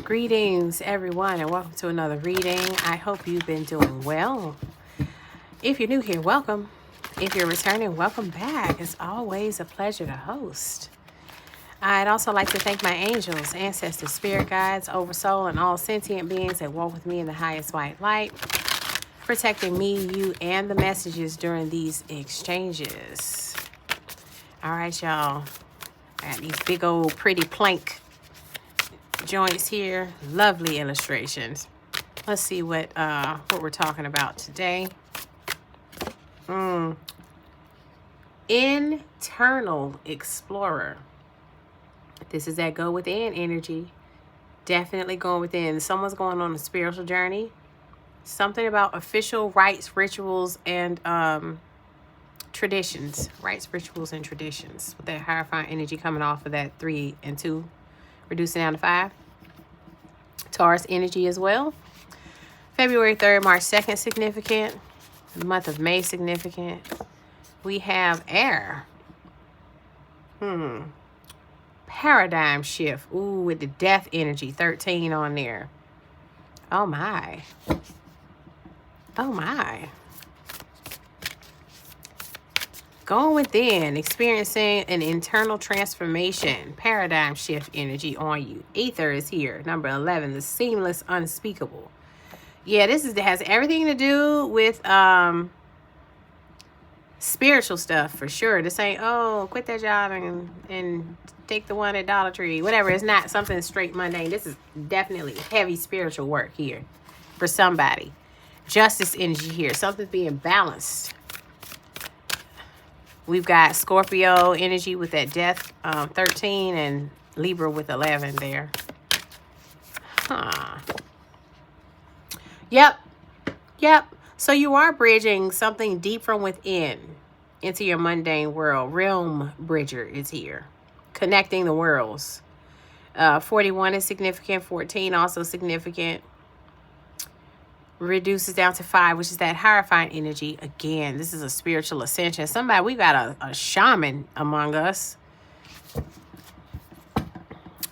Greetings, everyone, and welcome to another reading. I hope you've been doing well. If you're new here, welcome. If you're returning, welcome back. It's always a pleasure to host. I'd also like to thank my angels, ancestors, spirit guides, oversoul, and all sentient beings that walk with me in the highest white light, protecting me, you, and the messages during these exchanges. All right, y'all. I got these big old pretty plank joints here. Lovely illustrations. Let's see what we're talking about today. Internal explorer. This is that go within energy. Definitely going within. Someone's going on a spiritual journey. Something about official rites, rituals, and traditions. Rites, rituals, and traditions. With that hierophant energy coming off of that 3 and 2. Reducing down to 5. Taurus energy as well. February 3rd, March 2nd, significant. The month of May, significant. We have air. Paradigm shift. Ooh, with the death energy, 13 on there. Oh my. Oh my. Going within, experiencing an internal transformation, paradigm shift energy on you. Ether is here. Number 11, the seamless unspeakable. Yeah, has everything to do with spiritual stuff for sure. This ain't, oh, quit that job and take the one at Dollar Tree. Whatever. It's not something straight mundane. This is definitely heavy spiritual work here for somebody. Justice energy here. Something's being balanced. We've got Scorpio energy with that death, 13, and Libra with 11 there. Yep. So you are bridging something deep from within into your mundane world. Realm bridger is here. Connecting the worlds. 41 is significant. 14 also significant. Reduces down to 5, which is that hierophant energy. Again, this is a spiritual ascension. We got a shaman among us.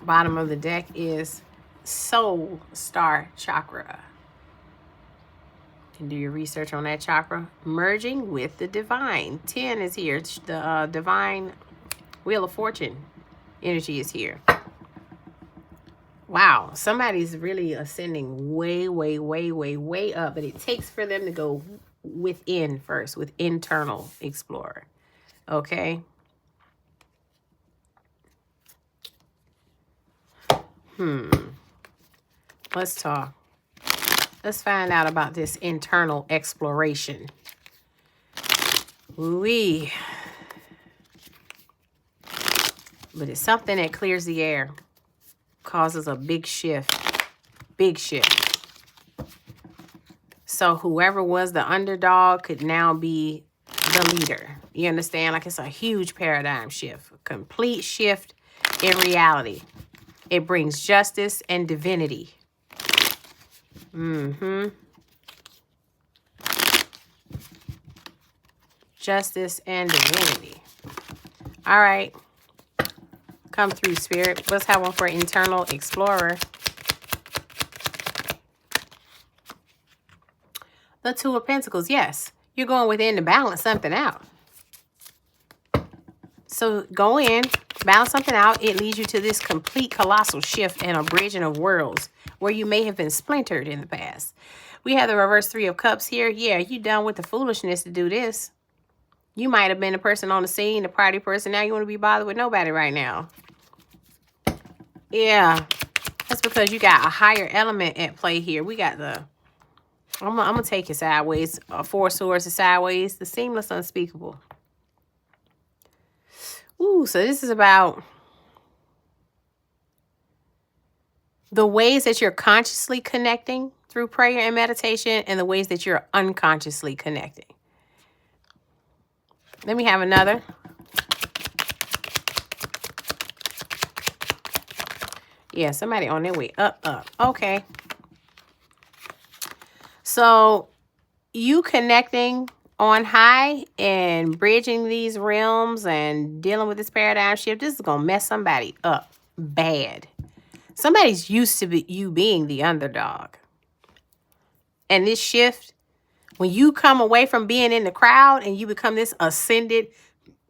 Bottom of the deck is soul star chakra. You can do your research on that chakra. Merging with the divine. 10 is here. The divine wheel of fortune energy is here. Wow, somebody's really ascending way up. But it takes for them to go within first, with internal explorer. Okay? Let's talk. Let's find out about this internal exploration. But it's something that clears the air. Causes a big shift. So whoever was the underdog could now be the leader. You understand? Like, it's a huge paradigm shift. A complete shift in reality. It brings justice and divinity. Justice and divinity. All right. Come through, spirit. Let's have one for internal explorer. The 2 of Pentacles. Yes, you're going within to balance something out. So go in, balance something out. It leads you to this complete colossal shift and a bridging of worlds where you may have been splintered in the past. We have the reverse 3 of Cups here. Yeah, you done with the foolishness to do this. You might have been the person on the scene, the party person. Now you want to be bothered with nobody right now. Yeah, that's because you got a higher element at play here. We got the, I'm going to take it sideways. 4 swords is sideways. The seamless unspeakable. Ooh, so this is about the ways that you're consciously connecting through prayer and meditation and the ways that you're unconsciously connecting. Let me have another. Yeah, somebody on their way up. Okay. So you connecting on high and bridging these realms and dealing with this paradigm shift, this is going to mess somebody up bad. Somebody's used to you being the underdog. And this shift, when you come away from being in the crowd and you become this ascended,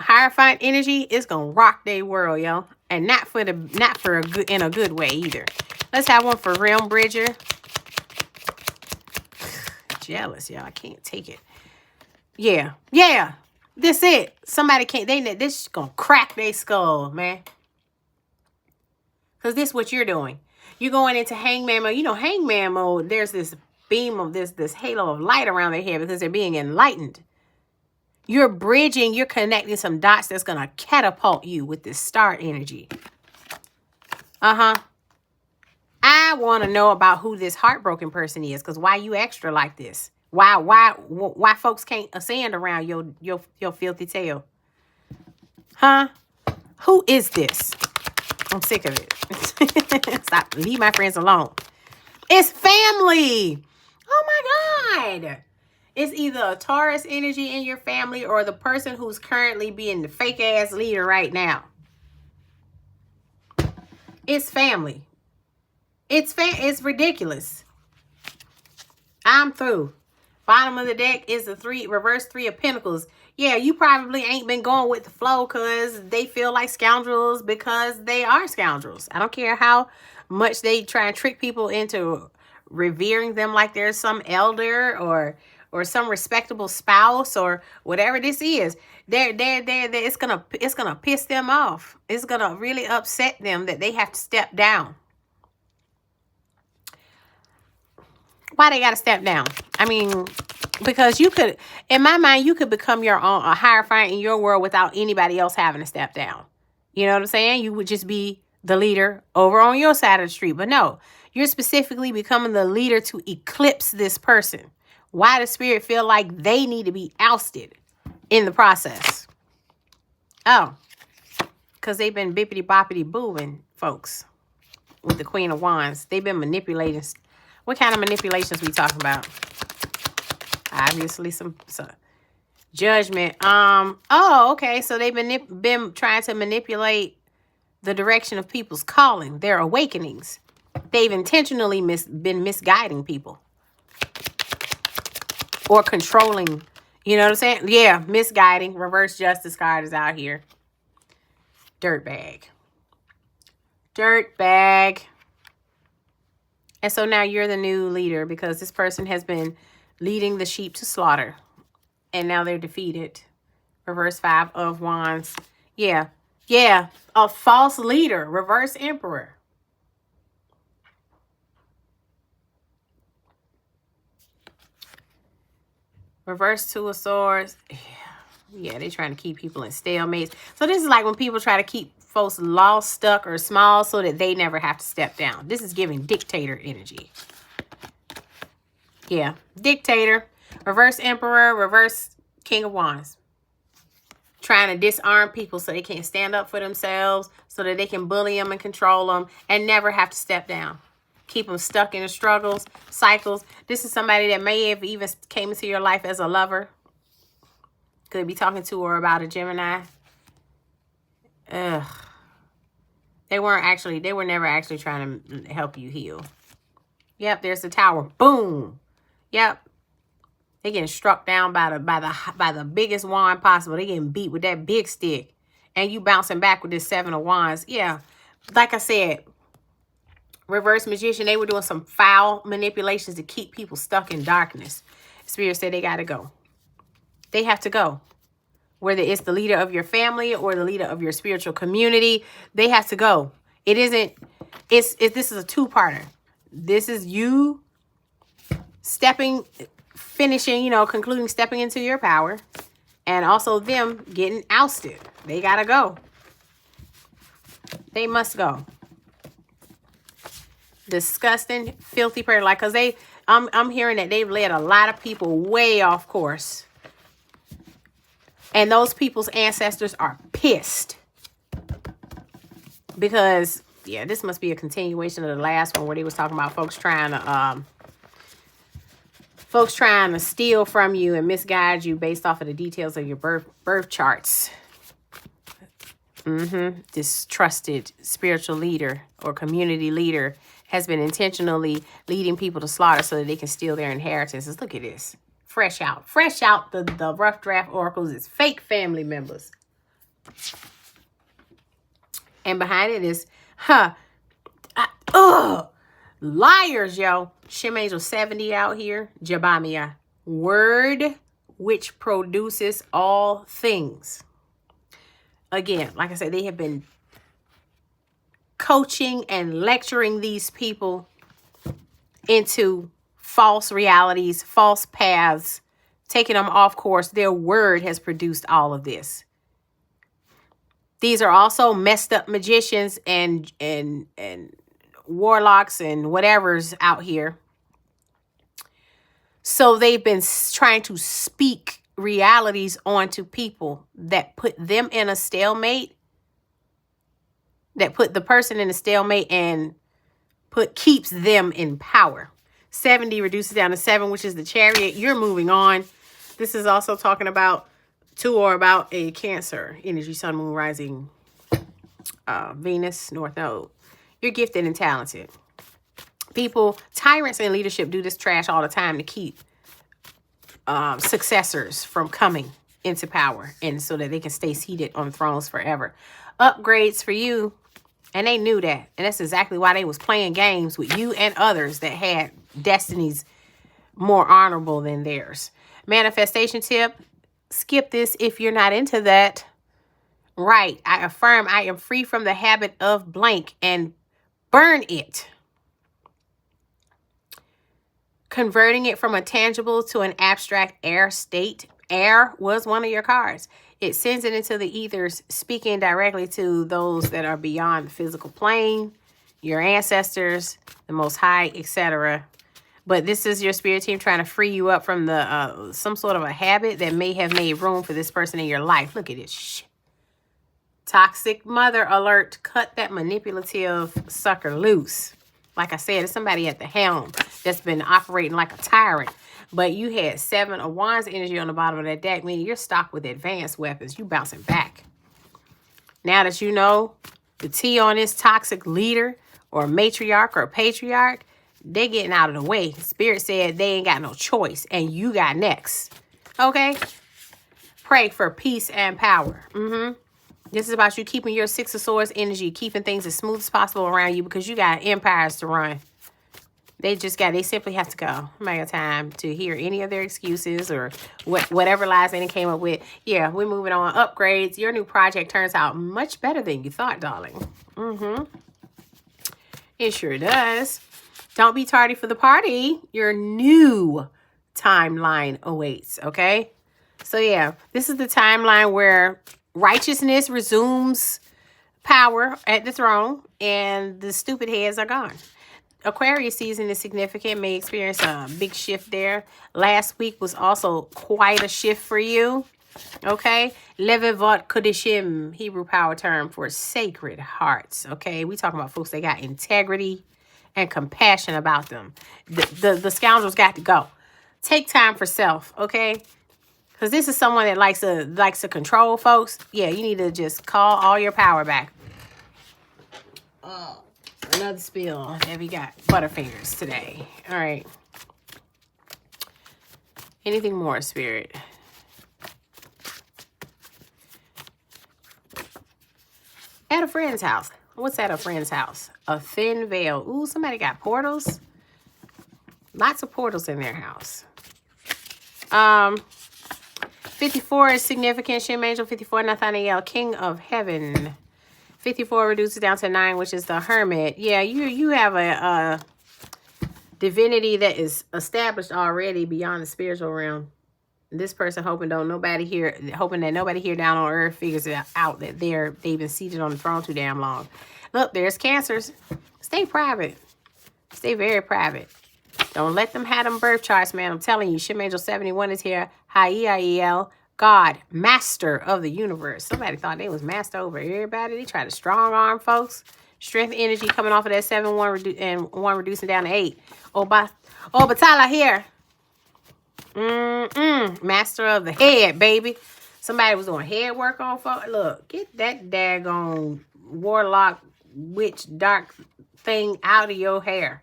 hierophant energy, it's gonna rock their world, yo. And not for a good, in a good way either. Let's have one for Realm Bridger. Jealous, y'all. I can't take it. Yeah. This it. Somebody can't. This is gonna crack their skull, man. Because this is what you're doing. You're going into hangman mode. You know, hangman mode, there's this beam of this halo of light around their head because they're being enlightened. You're bridging, you're connecting some dots that's going to catapult you with this star energy. I want to know about who this heartbroken person is, because why you extra like this? Why folks can't ascend around your filthy tail? Huh? Who is this? I'm sick of it. Stop. Leave my friends alone. It's family. Oh my God. It's either a Taurus energy in your family or the person who's currently being the fake ass leader right now. It's family. It's ridiculous. I'm through. Bottom of the deck is the reverse 3 of Pentacles. Yeah, you probably ain't been going with the flow because they feel like scoundrels because they are scoundrels. I don't care how much they try and trick people into revering them like there's some elder or some respectable spouse or whatever this is. It's gonna piss them off. It's gonna really upset them that they have to step down. Why they gotta step down? I mean, because you could, in my mind, you could become your own, a hierophant in your world without anybody else having to step down. You know what I'm saying? You would just be the leader over on your side of the street. But no, you're specifically becoming the leader to eclipse this person. Why does spirit feel like they need to be ousted in the process? Oh, because they've been bippity boppity booing folks with the Queen of Wands. They've been manipulating. What kind of manipulations we talking about? Obviously some judgment. Oh, okay. So they've been trying to manipulate the direction of people's calling, their awakenings. They've intentionally been misguiding people. Or controlling, you know what I'm saying? Yeah, misguiding. Reverse justice card is out here. Dirtbag. And so now you're the new leader because this person has been leading the sheep to slaughter. And now they're defeated. Reverse 5 of Wands. Yeah. A false leader. Reverse Emperor. Reverse 2 of Swords. Yeah, they're trying to keep people in stalemates. So this is like when people try to keep folks lost, stuck, or small so that they never have to step down. This is giving Dictator energy. Yeah, Dictator. Reverse Emperor. Reverse King of Wands. Trying to disarm people so they can't stand up for themselves, so that they can bully them and control them and never have to step down. Keep them stuck in the struggles, cycles. This is somebody that may have even came into your life as a lover. Could be talking to her about a Gemini. Ugh. They were never actually trying to help you heal. Yep, there's the Tower. Boom. Yep. They getting struck down by the biggest wand possible. They getting beat with that big stick. And you bouncing back with this 7 of Wands. Yeah. Like I said, Reverse Magician, they were doing some foul manipulations to keep people stuck in darkness. Spirit said they got to go. They have to go. Whether it's the leader of your family or the leader of your spiritual community, they have to go. This is a two-parter. This is you concluding stepping into your power, and also them getting ousted. They got to go. They must go. Disgusting, filthy prayer. Like, because I'm hearing that they've led a lot of people way off course. And those people's ancestors are pissed. Because, yeah, this must be a continuation of the last one where they was talking about folks trying to steal from you and misguide you based off of the details of your birth charts. This trusted spiritual leader or community leader has been intentionally leading people to slaughter so that they can steal their inheritances. Look at this. Fresh out. The rough draft oracles is fake family members. And behind it is, liars, yo. Shem Angel 70 out here. Jabamia. Word which produces all things. Again, like I said, they have been coaching and lecturing these people into false realities, false paths, taking them off course. Their word has produced all of this. These are also messed up magicians and warlocks and whatever's out here. So they've been trying to speak realities onto people that put them in a stalemate, that put the person in a stalemate and keeps them in power. 70 reduces down to 7, which is the Chariot. You're moving on. This is also talking about about a Cancer energy, Sun, Moon, Rising, Venus, North Node. You're gifted and talented. People, tyrants in leadership do this trash all the time to keep successors from coming into power and so that they can stay seated on thrones forever. Upgrades for you. And they knew that. And that's exactly why they was playing games with you and others that had destinies more honorable than theirs. Manifestation tip. Skip this if you're not into that. Right. I affirm I am free from the habit of blank and burn it. Converting it from a tangible to an abstract air state. Air was one of your cards. It sends it into the ethers, speaking directly to those that are beyond the physical plane, your ancestors, the Most High, etc. But this is your spirit team trying to free you up from the some sort of a habit that may have made room for this person in your life. Look at this. Toxic mother alert. Cut that manipulative sucker loose. Like I said, it's somebody at the helm that's been operating like a tyrant. But you had 7 of Wands energy on the bottom of that deck, meaning you're stocked with advanced weapons. You bouncing back. Now that you know the T on this toxic leader or matriarch or patriarch, they getting out of the way. Spirit said they ain't got no choice, and you got next. Okay? Pray for peace and power. This is about you keeping your 6 of Swords energy, keeping things as smooth as possible around you because you got empires to run. They simply have to go. Make a time to hear any of their excuses or whatever lies they came up with. Yeah, we're moving on. Upgrades. Your new project turns out much better than you thought, darling. It sure does. Don't be tardy for the party. Your new timeline awaits, okay? So, yeah, this is the timeline where righteousness resumes power at the throne and the stupid heads are gone. Aquarius season is significant. May experience a big shift there. Last week was also quite a shift for you. Okay. Levivot Kodishim, Hebrew power term for sacred hearts. Okay. We talking about folks that got integrity and compassion about them. The scoundrels got to go. Take time for self. Okay. Because this is someone that likes to control folks. Yeah, you need to just call all your power back. Another spill that we got Butterfingers today. All right. Anything more, Spirit? At a friend's house. What's at a friend's house? A thin veil. Ooh, somebody got portals. Lots of portals in their house. 54 is significant. Shem Angel 54, Nathaniel, King of Heaven. 54 reduces down to 9, which is the Hermit. Yeah, you have a divinity that is established already beyond the spiritual realm. This person hoping that nobody here down on earth figures it out that they've been seated on the throne too damn long. Look, there's Cancers. Stay private. Stay very private. Don't let them have them birth charts, man. I'm telling you, Shem Angel 71 is here. Hi-E-I-E-L. God, master of the universe. Somebody thought they was master over everybody. They tried to strong arm folks. Strength energy coming off of that 7-1 and 1 reducing down to 8. Batala here. Master of the head, baby. Somebody was doing head work on folks. Look, get that daggone warlock, witch, dark thing out of your hair.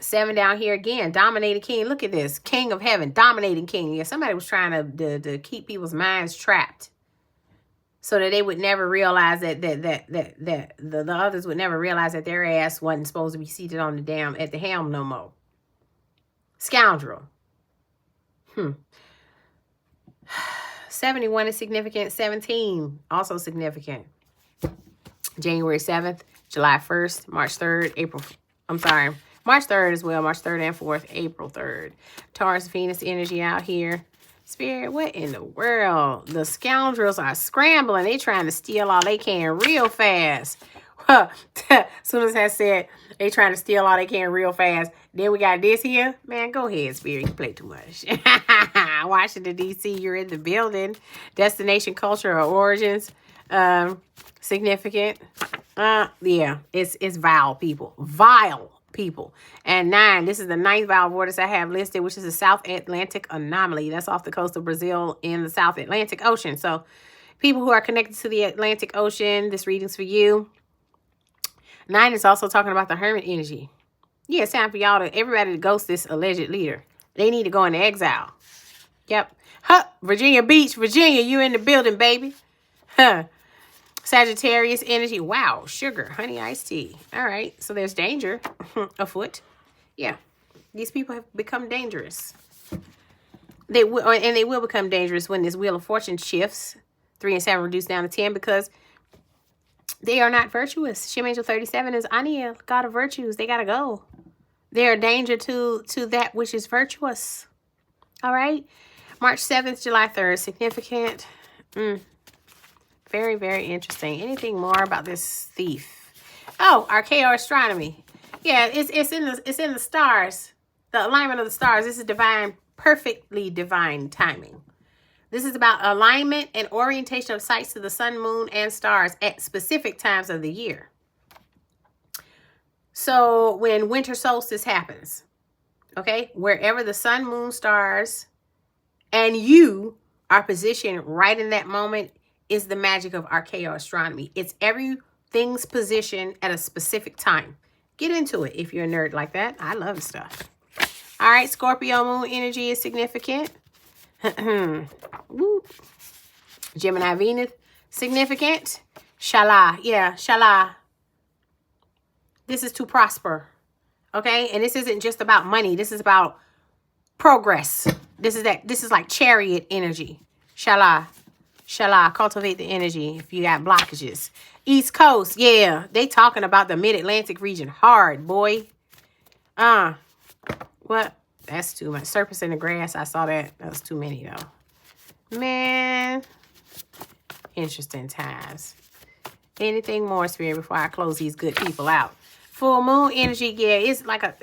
7 down here again. Dominating king. Look at this. King of heaven. Dominating king. Yeah, somebody was trying to keep people's minds trapped, so that they would never realize that the others would never realize that their ass wasn't supposed to be seated on the at the helm no more. Scoundrel. 71 is significant. 17 also significant. January 7th, July 1st, March 3rd, March 3rd as well. March 3rd and 4th, April 3rd. Taurus, Venus energy out here. Spirit, what in the world? The scoundrels are scrambling. They trying to steal all they can real fast. As soon as I said they trying to steal all they can real fast, then we got this here. Man, go ahead, Spirit. You play too much. Washington, D.C., you're in the building. Destination, culture, or origins. Significant. Yeah, it's vile people. Vile people. And 9, this is the 9th vowel vortex I have listed, which is the South Atlantic anomaly. That's off the coast of Brazil in the South Atlantic Ocean. So people who are connected to the Atlantic Ocean, this reading's for you. 9 is also talking about the hermit energy. Yeah, it's time for y'all everybody to ghost this alleged leader. They need to go into exile. Yep. Huh, Virginia Beach, Virginia, you in the building, baby. Huh. Sagittarius energy. Wow. Sugar, honey, iced tea. All right. So there's danger afoot. Yeah. These people have become dangerous. They will become dangerous when this wheel of fortune shifts. 3 and 7 reduced down to 10 because they are not virtuous. Shim Angel 37 is Ania, god of virtues. They got to go. They're a danger to that which is virtuous. All right. March 7th, July 3rd. Significant. Very, very interesting. Anything more about this thief? Oh, Archaeo astronomy. Yeah, it's in the stars. The alignment of the stars. This is divine, perfectly divine timing. This is about alignment and orientation of sights to the sun, moon, and stars at specific times of the year. So when winter solstice happens, okay, wherever the sun, moon, stars, and you are positioned right in that moment is the magic of Archaeo astronomy. It's everything's position at a specific time. Get into it if you're a nerd like that. I love stuff. All right, Scorpio moon energy is significant. Gemini Venus, significant. Shala, yeah, Shala. This is to prosper, okay? And this isn't just about money. This is about progress. This is like chariot energy. Shala. Shala, cultivate the energy if you got blockages. East Coast, yeah. They talking about the Mid-Atlantic region hard, boy. What? That's too much. Serpents in the grass, I saw that. That was too many, though. Man. Interesting times. Anything more, Spirit, before I close these good people out? Full moon energy, yeah, it's like a...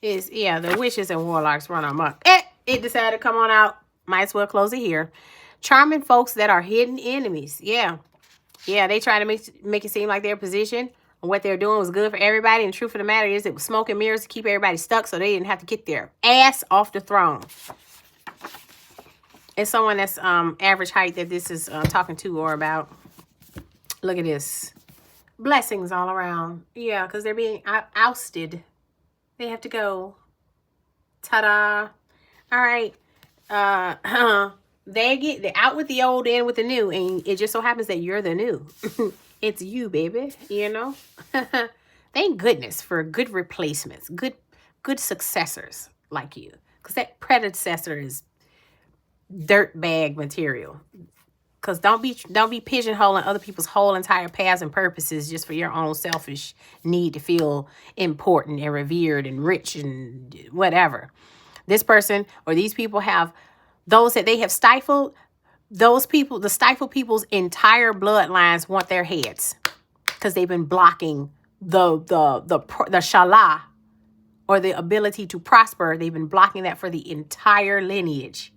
the witches and warlocks run amok. It decided to come on out. Might as well close it here. Charming folks that are hidden enemies. Yeah. Yeah, they try to make it seem like their position and what they're doing was good for everybody. And the truth of the matter is it was smoke and mirrors to keep everybody stuck so they didn't have to get their ass off the throne. It's someone that's average height that this is talking to or about. Look at this. Blessings all around. Yeah, because they're being ousted. They have to go. Ta-da. All right. They're out with the old, in with the new, and it just so happens that you're the new. It's you, baby, you know? Thank goodness for good replacements, good successors like you, because that predecessor is dirtbag material. Because don't be pigeonholing other people's whole entire paths and purposes just for your own selfish need to feel important and revered and rich and whatever. This person or these people have those that they have stifled. Those people, the stifled people's entire bloodlines want their heads because they've been blocking the shala or the ability to prosper. They've been blocking that for the entire lineage.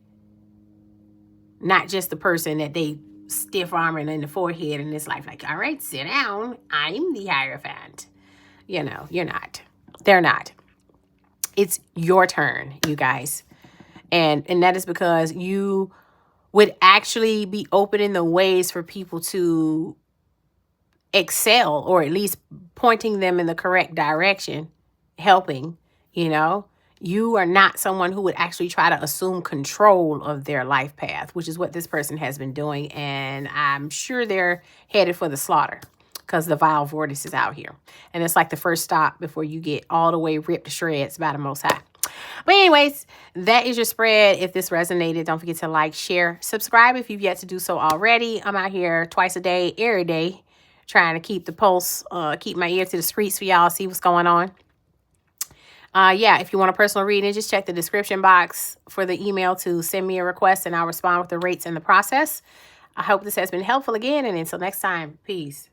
Not just the person that they stiff arming in the forehead in this life. Like, all right, sit down. I'm the Hierophant. You know, you're not. They're not. It's your turn, you guys. And that is because you would actually be opening the ways for people to excel, or at least pointing them in the correct direction, helping. You are not someone who would actually try to assume control of their life path, which is what this person has been doing. And I'm sure they're headed for the slaughter because the vile vortex is out here. And it's like the first stop before you get all the way ripped to shreds by the Most High. But anyways, that is your spread. If this resonated, don't forget to like, share, subscribe if you've yet to do so already. I'm out here twice a day, every day, trying to keep the pulse, keep my ear to the streets for y'all, see what's going on. Yeah, if you want a personal reading, just check the description box for the email to send me a request, and I'll respond with the rates and the process. I hope this has been helpful again, and until next time, peace.